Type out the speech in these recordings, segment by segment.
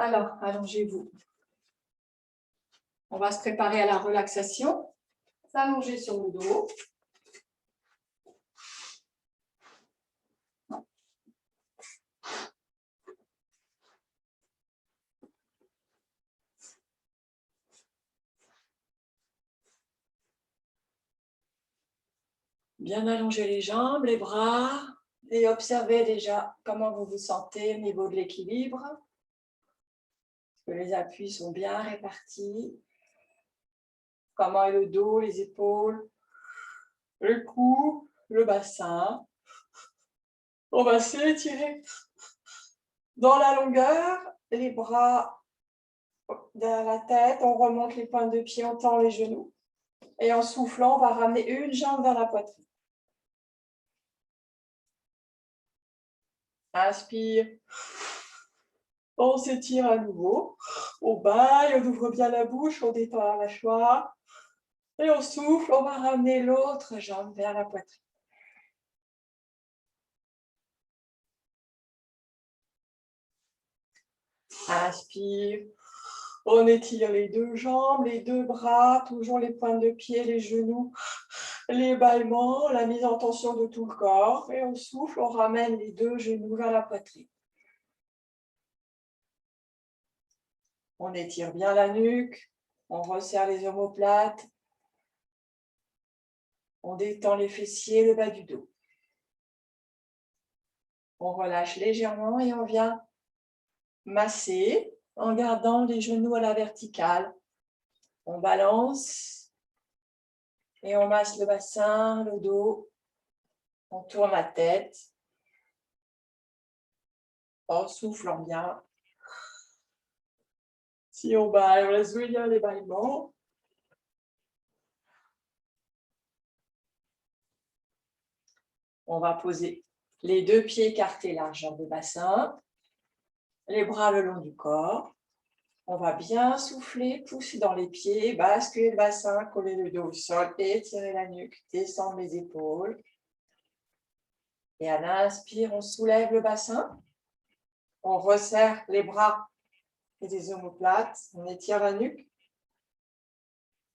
Alors, allongez-vous. On va se préparer à la relaxation. S'allonger sur le dos. Bien allonger les jambes, les bras et observez déjà comment vous vous sentez au niveau de l'équilibre. Que les appuis sont bien répartis. Comment est le dos, les épaules, le cou, le bassin. On va s'étirer dans la longueur, les bras derrière la tête. On remonte les pointes de pied, on tend les genoux. Et en soufflant, on va ramener une jambe vers la poitrine. Inspire. On s'étire à nouveau. On baille, on ouvre bien la bouche, on détend la mâchoire. Et on souffle, on va ramener l'autre jambe vers la poitrine. Inspire. On étire les deux jambes, les deux bras, toujours les pointes de pied, les genoux, les bâillements, la mise en tension de tout le corps. Et on souffle, on ramène les deux genoux vers la poitrine. On étire bien la nuque, on resserre les omoplates, on détend les fessiers, le bas du dos. On relâche légèrement et on vient masser en gardant les genoux à la verticale. On balance et on masse le bassin, le dos. On tourne la tête en soufflant bien. Si on baille, on laisse venir les bâillements. On va poser les deux pieds écartés largeur de bassin, les bras le long du corps. On va bien souffler, pousser dans les pieds, basculer le bassin, coller le dos au sol, étirer la nuque, descendre les épaules. Et à l'inspire, on soulève le bassin. On resserre les bras et les omoplates. On étire la nuque.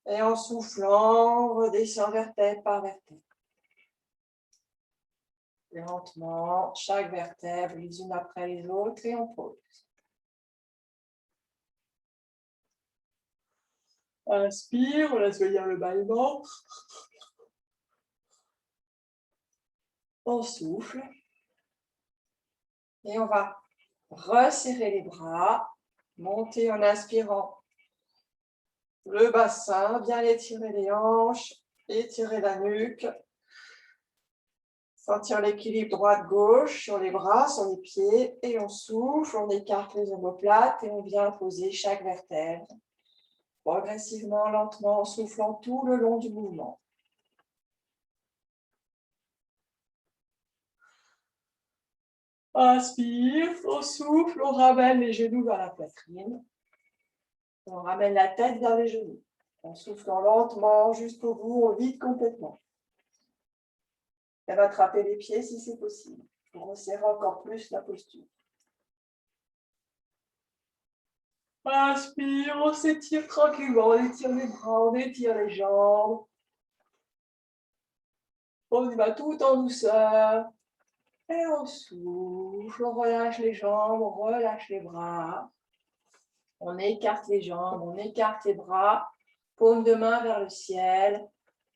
Et en soufflant, on redescend vertèbre par vertèbre. Lentement, chaque vertèbre, les unes après les autres, et on pose. Inspire, on laisse venir le bâillement. On souffle. Et on va resserrer les bras, monter en inspirant le bassin, bien étirer les hanches, étirer la nuque. Sentir l'équilibre droite-gauche sur les bras, sur les pieds. Et on souffle, on écarte les omoplates et on vient poser chaque vertèbre. Progressivement, lentement, en soufflant tout le long du mouvement. Inspire, on souffle, on ramène les genoux vers la poitrine. On ramène la tête vers les genoux. En soufflant lentement jusqu'au bout, on vide complètement. Et attraper les pieds si c'est possible, pour resserrer encore plus la posture. Inspire, on s'étire tranquillement, on étire les bras, on étire les jambes. On y va tout en douceur. Et on souffle, on relâche les jambes, on relâche les bras. On écarte les jambes, on écarte les bras. Paume de main vers le ciel.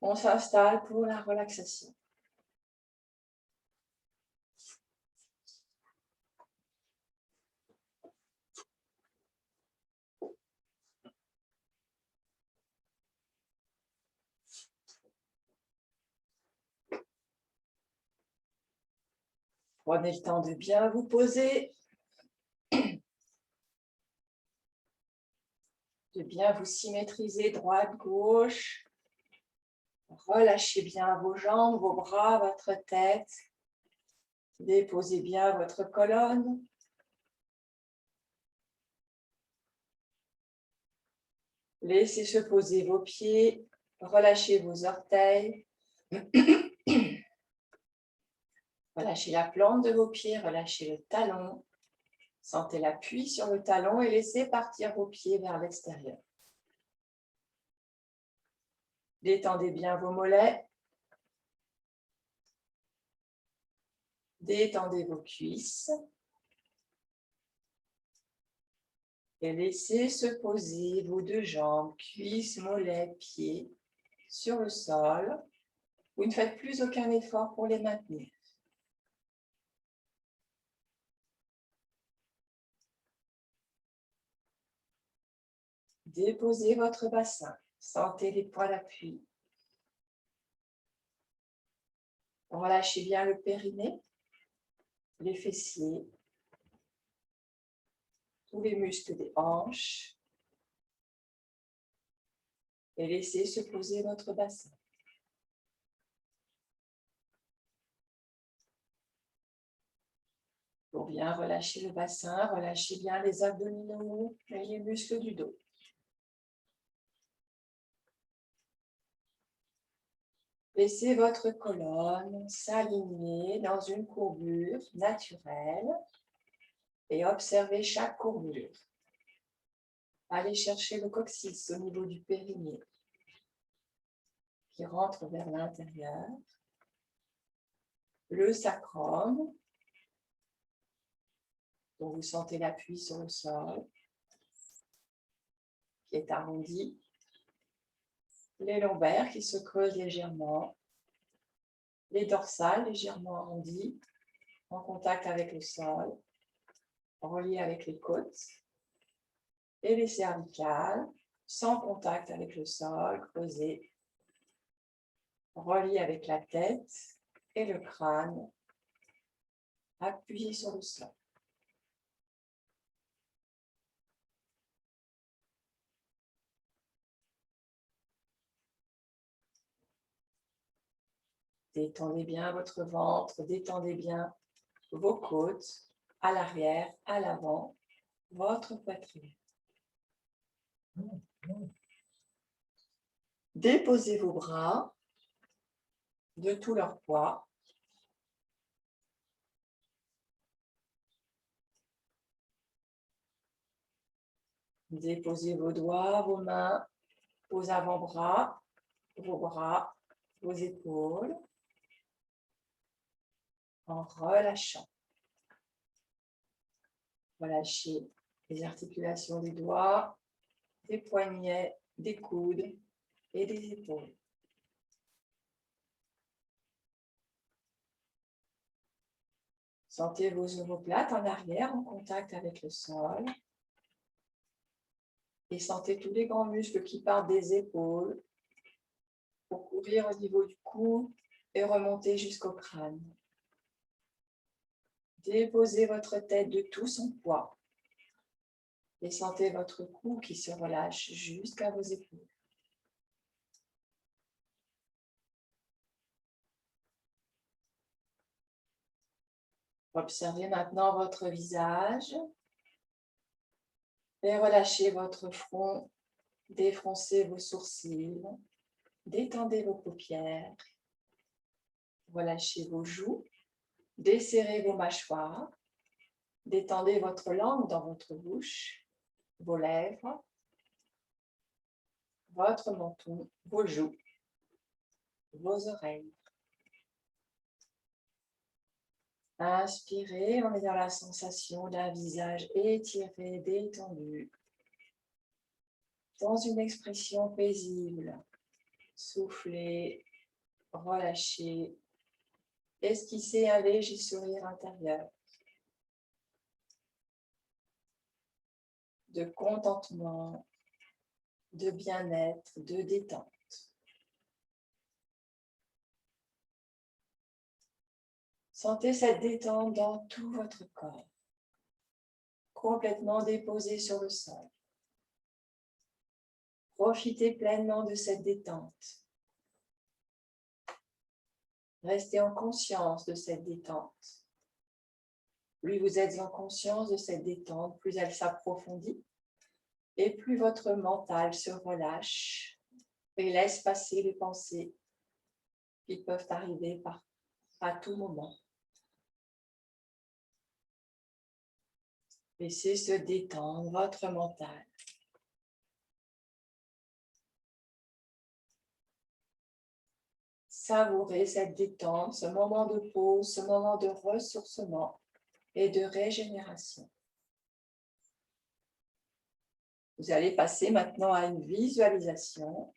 On s'installe pour la relaxation. Prenez le temps de bien vous poser, de bien vous symétriser droite-gauche. Relâchez bien vos jambes, vos bras, votre tête. Déposez bien votre colonne. Laissez se poser vos pieds, relâchez vos orteils. Relâchez la plante de vos pieds, relâchez le talon. Sentez l'appui sur le talon et laissez partir vos pieds vers l'extérieur. Détendez bien vos mollets. Détendez vos cuisses. Et laissez se poser vos deux jambes, cuisses, mollets, pieds, sur le sol. Vous ne faites plus aucun effort pour les maintenir. Déposez votre bassin. Sentez les points d'appui. Relâchez bien le périnée, les fessiers, tous les muscles des hanches. Et laissez se poser votre bassin. Pour bien relâcher le bassin, relâchez bien les abdominaux et les muscles du dos. Laissez votre colonne s'aligner dans une courbure naturelle et observez chaque courbure. Allez chercher le coccyx au niveau du périnée qui rentre vers l'intérieur. Le sacrum, dont vous sentez l'appui sur le sol, qui est arrondi. Les lombaires qui se creusent légèrement. Les dorsales légèrement arrondies, en contact avec le sol, reliées avec les côtes. Et les cervicales, sans contact avec le sol, creusées, reliées avec la tête et le crâne, appuyées sur le sol. Détendez bien votre ventre, détendez bien vos côtes, à l'arrière, à l'avant, votre poitrine. Déposez vos bras de tout leur poids. Déposez vos doigts, vos mains, vos avant-bras, vos épaules, en relâchant. Relâchez les articulations des doigts, des poignets, des coudes et des épaules. Sentez vos omoplates en arrière en contact avec le sol. Et sentez tous les grands muscles qui partent des épaules pour courir au niveau du cou et remonter jusqu'au crâne. Déposez votre tête de tout son poids et sentez votre cou qui se relâche jusqu'à vos épaules. Observez maintenant votre visage et relâchez votre front, défroncez vos sourcils, détendez vos paupières, relâchez vos joues, desserrez vos mâchoires, détendez votre langue dans votre bouche, vos lèvres, votre menton, vos joues, vos oreilles. Inspirez en ayant la sensation d'un visage étiré, détendu, dans une expression paisible. Soufflez, relâchez, esquissez un léger sourire intérieur de contentement, de bien-être, de détente. Sentez cette détente dans tout votre corps, complètement déposé sur le sol. Profitez pleinement de cette détente. Restez en conscience de cette détente. Plus vous êtes en conscience de cette détente, plus elle s'approfondit et plus votre mental se relâche et laisse passer les pensées qui peuvent arriver à tout moment. Laissez se détendre votre mental. Savourez cette détente, ce moment de pause, ce moment de ressourcement et de régénération. Vous allez passer maintenant à une visualisation.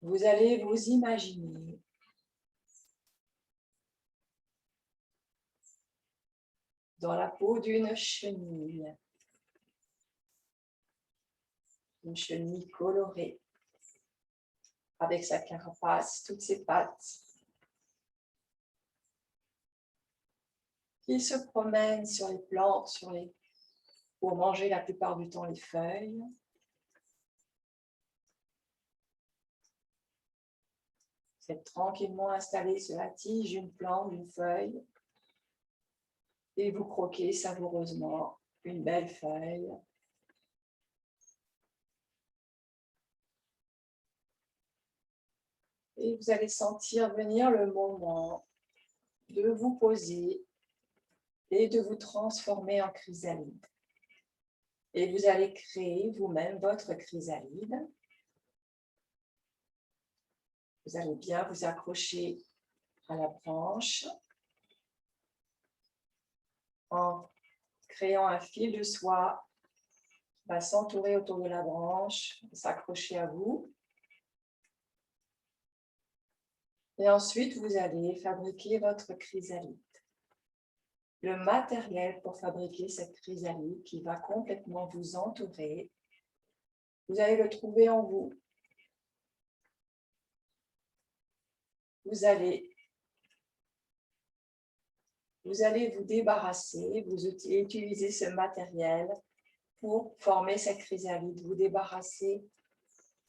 Vous allez vous imaginer dans la peau d'une chenille. Une chenille colorée, avec sa carapace, toutes ses pattes, qui se promène sur les plantes, pour manger la plupart du temps les feuilles. Vous êtes tranquillement installé sur la tige d'une plante, d'une feuille, et vous croquez savoureusement une belle feuille. Et vous allez sentir venir le moment de vous poser et de vous transformer en chrysalide. Et vous allez créer vous-même votre chrysalide. Vous allez bien vous accrocher à la branche en créant un fil de soie qui va s'entourer autour de la branche, s'accrocher à vous. Et ensuite, vous allez fabriquer votre chrysalide. Le matériel pour fabriquer cette chrysalide qui va complètement vous entourer, vous allez le trouver en vous. Vous allez vous débarrasser, vous utiliser ce matériel pour former cette chrysalide, vous débarrasser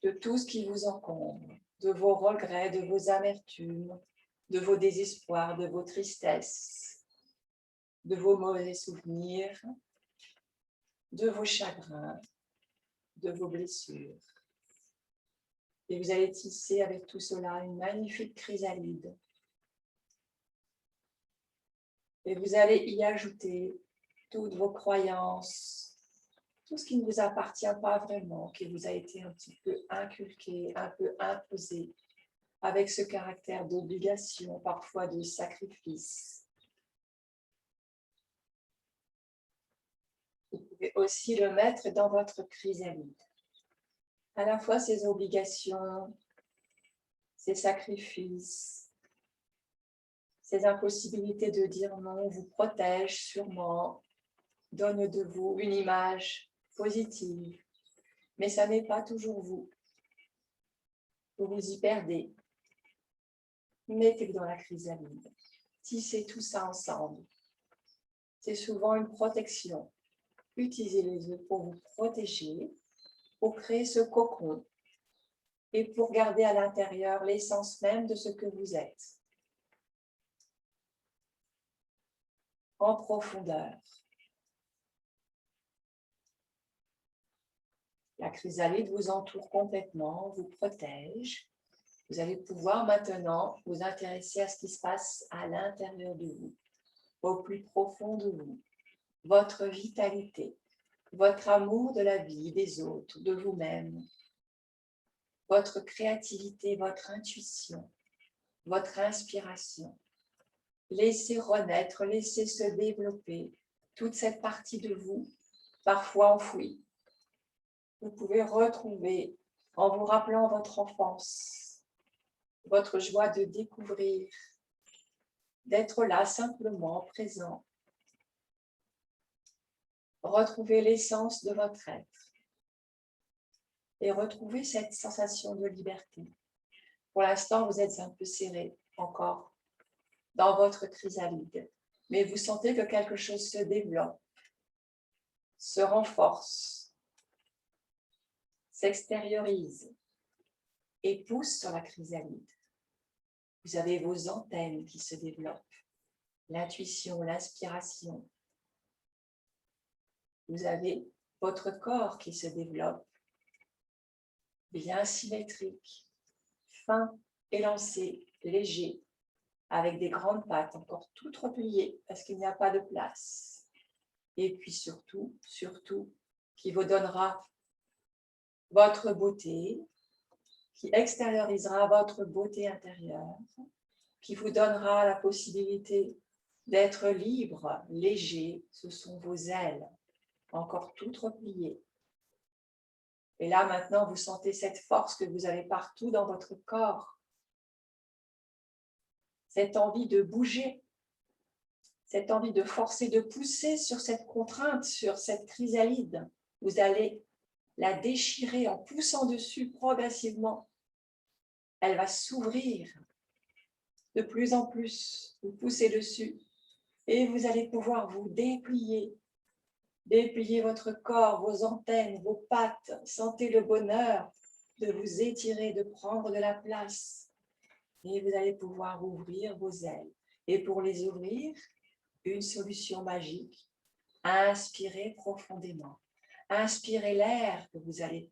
de tout ce qui vous encombre, de vos regrets, de vos amertumes, de vos désespoirs, de vos tristesses, de vos mauvais souvenirs, de vos chagrins, de vos blessures. Et vous allez tisser avec tout cela une magnifique chrysalide. Et vous allez y ajouter toutes vos croyances, tout ce qui ne vous appartient pas vraiment, qui vous a été un petit peu inculqué, un peu imposé, avec ce caractère d'obligation, parfois de sacrifice. Vous pouvez aussi le mettre dans votre chrysalide. À la fois ces obligations, ces sacrifices, ces impossibilités de dire non vous protègent sûrement, donnent de vous une image positive, mais ça n'est pas toujours vous. Vous vous y perdez. Mettez-le dans la chrysalide. Tissez tout ça ensemble. C'est souvent une protection. Utilisez les œufs pour vous protéger, pour créer ce cocon et pour garder à l'intérieur l'essence même de ce que vous êtes. En profondeur. La chrysalide vous entoure complètement, vous protège. Vous allez pouvoir maintenant vous intéresser à ce qui se passe à l'intérieur de vous, au plus profond de vous. Votre vitalité, votre amour de la vie, des autres, de vous-même, votre créativité, votre intuition, votre inspiration. Laissez renaître, laissez se développer toute cette partie de vous, parfois enfouie. Vous pouvez retrouver en vous rappelant votre enfance, votre joie de découvrir, d'être là simplement présent. Retrouvez l'essence de votre être et retrouvez cette sensation de liberté. Pour l'instant, vous êtes un peu serré encore dans votre chrysalide, mais vous sentez que quelque chose se développe, se renforce, s'extériorise et pousse sur la chrysalide. Vous avez vos antennes qui se développent, l'intuition, l'inspiration. Vous avez votre corps qui se développe, bien symétrique, fin, élancé, léger. avec des grandes pattes encore toutes repliées parce qu'il n'y a pas de place. Et puis surtout, qui vous donnera votre beauté, qui extériorisera votre beauté intérieure, qui vous donnera la possibilité d'être libre, léger. Ce sont vos ailes, encore toutes repliées. Et là, maintenant, vous sentez cette force que vous avez partout dans votre corps. Cette envie de bouger, cette envie de forcer, de pousser sur cette contrainte, sur cette chrysalide. Vous allez la déchirer en poussant dessus progressivement. Elle va s'ouvrir de plus en plus. Vous poussez dessus et vous allez pouvoir vous déplier. Déplier votre corps, vos antennes, vos pattes. Sentez le bonheur de vous étirer, de prendre de la place. Et vous allez pouvoir ouvrir vos ailes. Et pour les ouvrir, une solution magique. Inspirez profondément. Inspirez l'air que vous allez,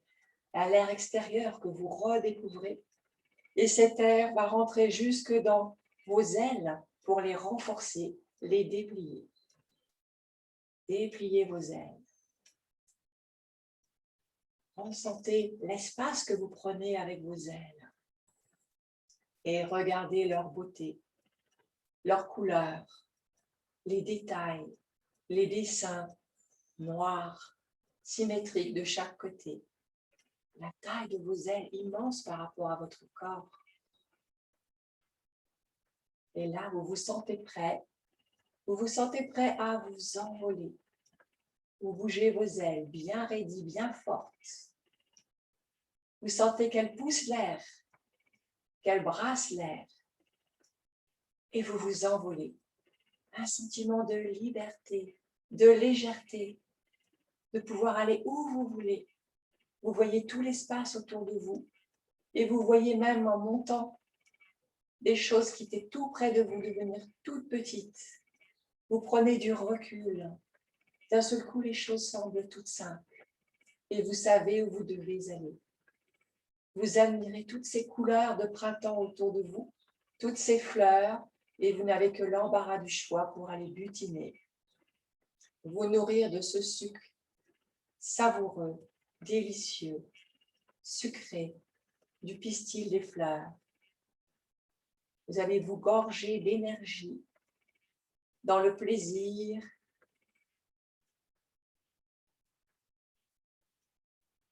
l'air extérieur que vous redécouvrez. Et cet air va rentrer jusque dans vos ailes pour les renforcer, les déplier. Dépliez vos ailes. Ressentez l'espace que vous prenez avec vos ailes. Et regardez leur beauté, leur couleur, les détails, les dessins noirs, symétriques de chaque côté. La taille de vos ailes immense par rapport à votre corps. Et là, vous vous sentez prêt. Vous vous sentez prêt à vous envoler. Vous bougez vos ailes bien raidies, bien fortes. Vous sentez qu'elles poussent l'air, qu'elles brassent l'air. Et vous vous envolez. Un sentiment de liberté, de légèreté, de pouvoir aller où vous voulez. Vous voyez tout l'espace autour de vous et vous voyez même en montant des choses qui étaient tout près de vous devenir toutes petites. Vous prenez du recul. D'un seul coup, les choses semblent toutes simples et vous savez où vous devez aller. Vous admirez toutes ces couleurs de printemps autour de vous, toutes ces fleurs, et vous n'avez que l'embarras du choix pour aller butiner. Vous nourrir de ce sucre savoureux, délicieux, sucré, du pistil des fleurs. Vous allez vous gorger d'énergie dans le plaisir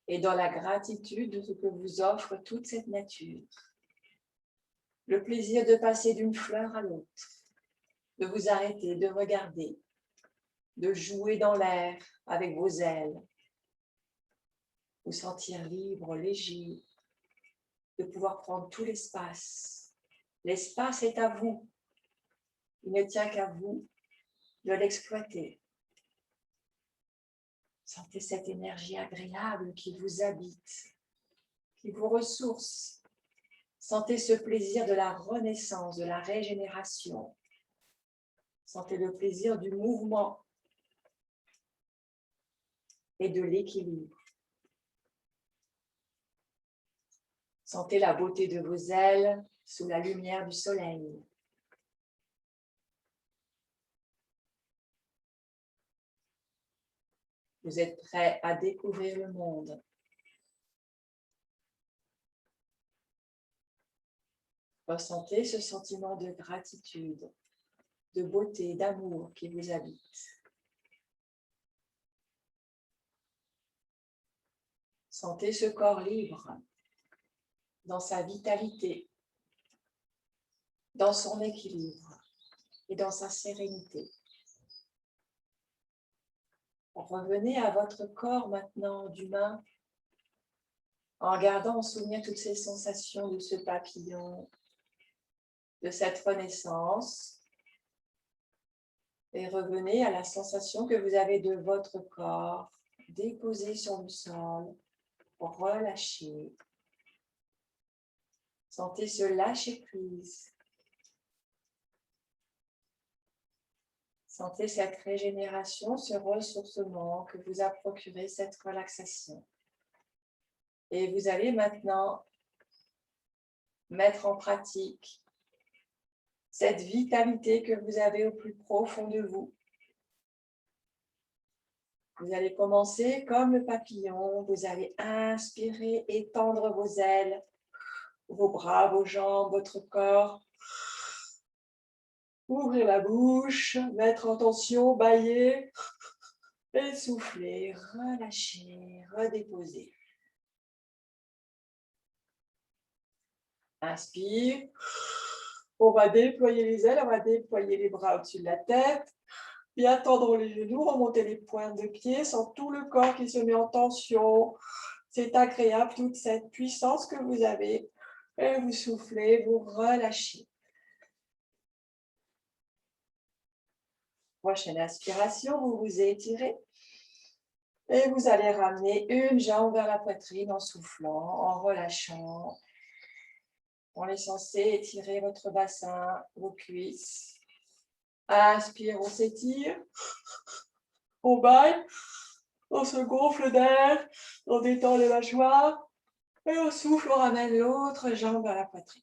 et dans la gratitude de ce que vous offre toute cette nature. Le plaisir de passer d'une fleur à l'autre, de vous arrêter, de regarder, de jouer dans l'air avec vos ailes, vous sentir libre, léger, de pouvoir prendre tout l'espace. L'espace est à vous. Il ne tient qu'à vous de l'exploiter. Sentez cette énergie agréable qui vous habite, qui vous ressource. Sentez ce plaisir de la renaissance, de la régénération. Sentez le plaisir du mouvement et de l'équilibre. Sentez la beauté de vos ailes sous la lumière du soleil. Vous êtes prêt à découvrir le monde. Ressentez ce sentiment de gratitude, de beauté, d'amour qui vous habite. Sentez ce corps libre, dans sa vitalité, dans son équilibre et dans sa sérénité. Revenez à votre corps maintenant d'humain en gardant en souvenir toutes ces sensations de ce papillon, de cette renaissance. Et revenez à la sensation que vous avez de votre corps déposé sur le sol, relâché. Sentez ce lâcher-prise. Sentez cette régénération, ce ressourcement que vous a procuré cette relaxation. Et vous allez maintenant mettre en pratique cette vitalité que vous avez au plus profond de vous. Vous allez commencer comme le papillon, vous allez inspirer, étendre vos ailes, vos bras, vos jambes, votre corps. Ouvrir la bouche, mettre en tension, bâiller, et souffler, relâcher, redéposer. Inspire. On va déployer les ailes, on va déployer les bras au-dessus de la tête. Bien tendre les genoux, remonter les pointes de pied, sans tout le corps qui se met en tension. C'est agréable, toute cette puissance que vous avez. Et vous soufflez, vous relâchez. Prochaine inspiration, vous vous étirez. Et vous allez ramener une jambe vers la poitrine en soufflant, en relâchant. On est censé étirer votre bassin, vos cuisses. Inspire, on s'étire. On baille. On se gonfle d'air. On détend les mâchoires. Et on souffle, on ramène l'autre jambe vers la poitrine.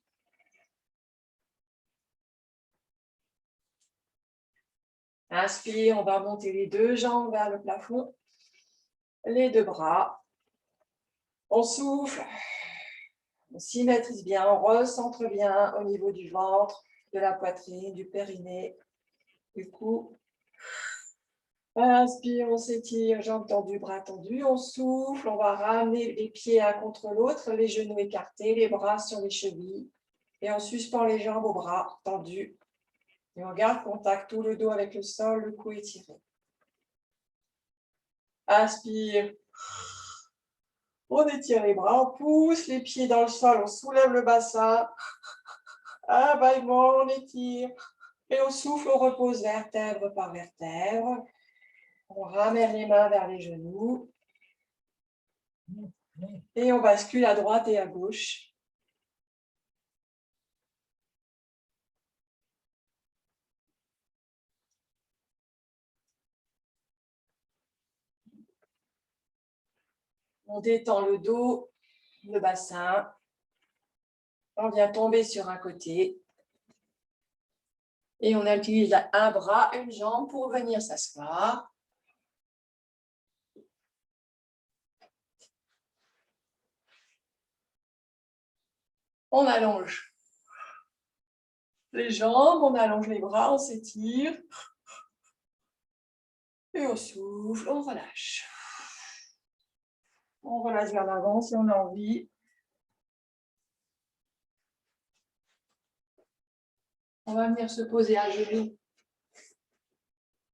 Inspire, on va monter les deux jambes vers le plafond. Les deux bras. On souffle. On symétrise bien, on recentre bien au niveau du ventre, de la poitrine, du périnée, du cou. Inspire, on s'étire, jambes tendues, bras tendus. On souffle, on va ramener les pieds l'un contre l'autre, les genoux écartés, les bras sur les chevilles. Et on suspend les jambes aux bras tendus. Et on garde contact, tout le dos avec le sol, le cou étiré. Inspire. On étire les bras, on pousse les pieds dans le sol, on soulève le bassin. Un bâillement, on étire. Et on souffle, on repose vertèbre par vertèbre. On ramène les mains vers les genoux. Et on bascule à droite et à gauche. On détend le dos, le bassin. On vient tomber sur un côté. Et on utilise un bras, une jambe pour venir s'asseoir. On allonge les jambes, on allonge les bras, on s'étire. Et on souffle, on relâche. On relâche vers l'avant si on a envie. On va venir se poser à genoux.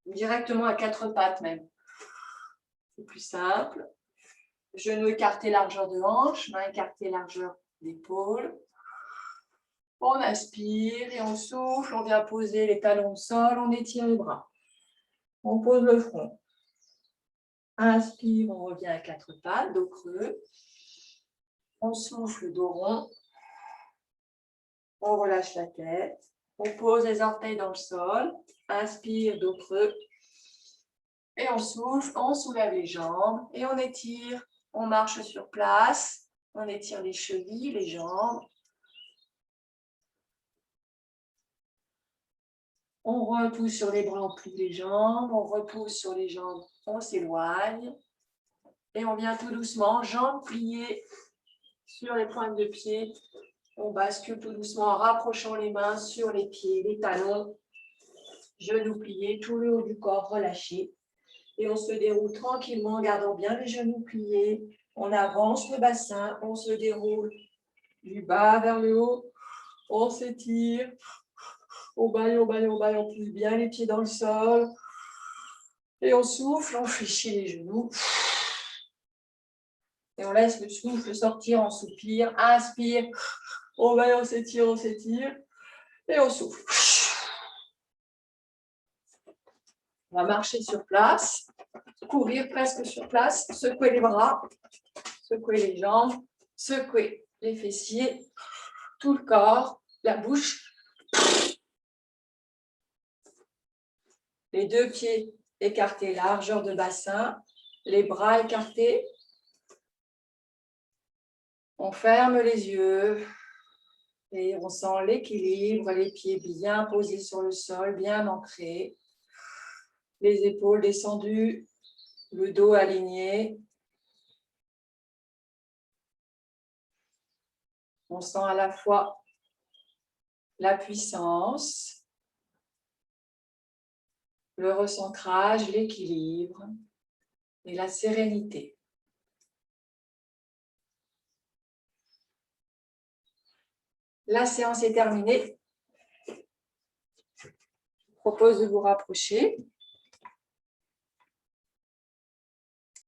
Directement à quatre pattes même. C'est plus simple. Genoux écartés, largeur de hanche, mains écartées, largeur d'épaule. On inspire et on souffle. On vient poser les talons au sol, on étire les bras. On pose le front. Inspire, on revient à quatre pattes, dos creux. On souffle, dos rond. On relâche la tête. On pose les orteils dans le sol. Inspire, dos creux. Et on souffle, on soulève les jambes et on étire. On marche sur place. On étire les chevilles, les jambes. On repousse sur les bras, on plie les jambes. On repousse sur les jambes, on s'éloigne. Et on vient tout doucement, jambes pliées sur les pointes de pied. On bascule tout doucement en rapprochant les mains sur les pieds, les talons. Genoux pliés, tout le haut du corps relâché. Et on se déroule tranquillement en gardant bien les genoux pliés. On avance le bassin, on se déroule du bas vers le haut. On s'étire. On baille, on baille, on baille. On pousse bien les pieds dans le sol. Et on souffle, on fléchit les genoux. Et on laisse le souffle sortir en soupir. Inspire. On baille, on s'étire, on s'étire. Et on souffle. On va marcher sur place. Courir presque sur place. Secouer les bras. Secouer les jambes. Secouer les fessiers. Tout le corps. La bouche. Les deux pieds écartés, largeur de bassin. Les bras écartés. On ferme les yeux Et on sent l'équilibre, les pieds bien posés sur le sol, bien ancrés. Les épaules descendues, le dos aligné. On sent à la fois la puissance, le recentrage, l'équilibre et la sérénité. La séance est terminée. Je vous propose de vous rapprocher.